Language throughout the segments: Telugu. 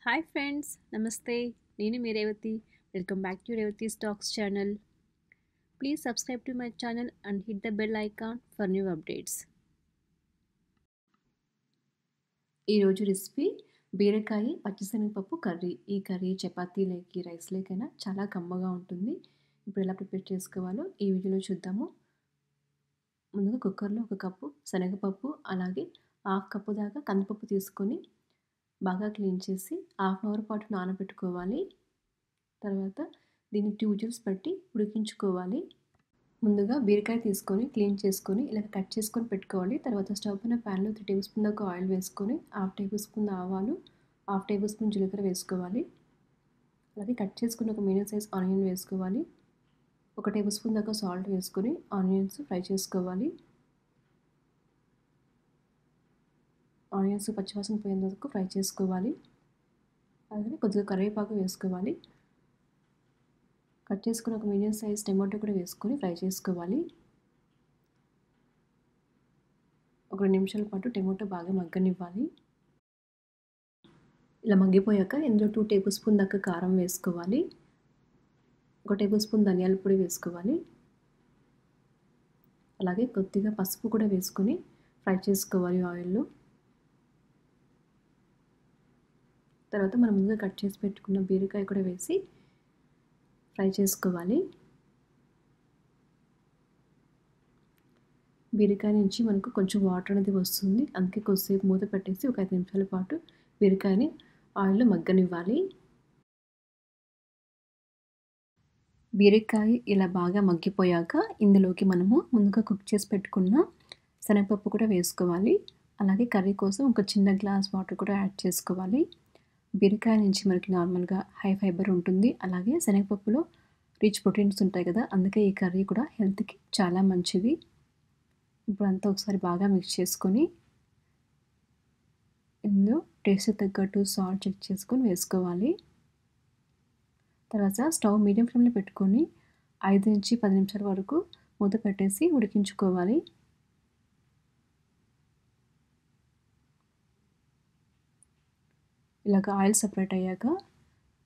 హాయ్ ఫ్రెండ్స్, నమస్తే. నేను మీ Revathi. Welcome back to Revathi stocks channel. Please subscribe to my channel and hit the bell icon for new updates. ఈరోజు రెసిపీ బీరకాయ పచ్చిశనగపప్పు కర్రీ. ఈ కర్రీ చపాతీలోకి రైస్లోకైనా చాలా కమ్మగా ఉంటుంది. ఇప్పుడు ఎలా ప్రిపేర్ చేసుకోవాలో ఈ వీడియోలో చూద్దాము. ముందుగా కుక్కర్లో 1 కప్పు శనగపప్పు, అలాగే 1/2 కప్పు దాకా కందిపప్పు తీసుకొని బాగా క్లీన్ చేసి హాఫ్ అన్ అవర్ పాటు నానబెట్టుకోవాలి. తర్వాత దీన్ని 2 విజిల్స్ పెట్టి ఉడికించుకోవాలి. ముందుగా బీరకాయ తీసుకొని క్లీన్ చేసుకొని ఇలా కట్ చేసుకొని పెట్టుకోవాలి. తర్వాత స్టవ్ పైన ప్యాన్లో 3 టేబుల్ స్పూన్ దాకా ఆయిల్ వేసుకొని 1/2 టేబుల్ స్పూన్ ఆవాలు, 1/2 టేబుల్ స్పూన్ జీలకర్ర వేసుకోవాలి. అలాగే కట్ చేసుకుని ఒక మీడియం సైజ్ ఆనియన్ వేసుకోవాలి. 1 టేబుల్ స్పూన్ దాకా సాల్ట్ వేసుకొని ఆనియన్స్ ఫ్రై చేసుకోవాలి. ఆనియన్స్ పచ్చివాసన పోయేంత వరకు ఫ్రై చేసుకోవాలి. అలాగే కొద్దిగా కరివేపాకు వేసుకోవాలి. కట్ చేసుకుని ఒక మీడియం సైజ్ టమాటో కూడా వేసుకొని ఫ్రై చేసుకోవాలి. ఒక 2 నిమిషాల పాటు టమాటో బాగా మగ్గనివ్వాలి. ఇలా మగ్గిపోయాక ఇందులో 2 టేబుల్ స్పూన్ దాకా కారం వేసుకోవాలి. 1 టేబుల్ స్పూన్ ధనియాల పొడి వేసుకోవాలి. అలాగే కొద్దిగా పసుపు కూడా వేసుకొని ఫ్రై చేసుకోవాలి ఆయిల్లో. తర్వాత మనం ముందుగా కట్ చేసి పెట్టుకున్న బీరకాయ కూడా వేసి ఫ్రై చేసుకోవాలి. బీరకాయ నుంచి మనకు కొంచెం వాటర్ అనేది వస్తుంది. అందుకే కొద్దిసేపు మూత పెట్టేసి ఒక 5 నిమిషాల పాటు బీరకాయని ఆయిల్లో మగ్గనివ్వాలి. బీరకాయ ఇలా బాగా మగ్గిపోయాక ఇందులోకి మనము ముందుగా కుక్ చేసి పెట్టుకున్న శనగపప్పు కూడా వేసుకోవాలి. అలాగే కర్రీ కోసం ఒక చిన్న గ్లాస్ వాటర్ కూడా యాడ్ చేసుకోవాలి. బీరకాయ నుంచి మనకి నార్మల్గా హై ఫైబర్ ఉంటుంది. అలాగే శనగపప్పులో రిచ్ ప్రోటీన్స్ ఉంటాయి కదా, అందుకే ఈ కర్రీ కూడా హెల్త్కి చాలా మంచిది. ఇప్పుడు అంతా ఒకసారి బాగా మిక్స్ చేసుకొని ఇందులో టేస్ట్ తగ్గట్టు సాల్ట్ చెక్ చేసుకొని వేసుకోవాలి. తర్వాత స్టవ్ మీడియం ఫ్లేమ్లో పెట్టుకొని 5 నుంచి 10 నిమిషాల వరకు మూత పెట్టేసి ఉడికించుకోవాలి. ఇలాగ ఆయిల్ సపరేట్ అయ్యాక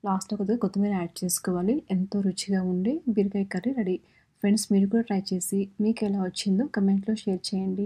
లాస్ట్లో కొద్దిగా కొత్తిమీర యాడ్ చేసుకోవాలి. ఎంతో రుచిగా ఉండే బీరకాయ కర్రీ రెడీ. ఫ్రెండ్స్, మీరు కూడా ట్రై చేసి మీకు ఎలా వచ్చిందో కమెంట్లో షేర్ చేయండి.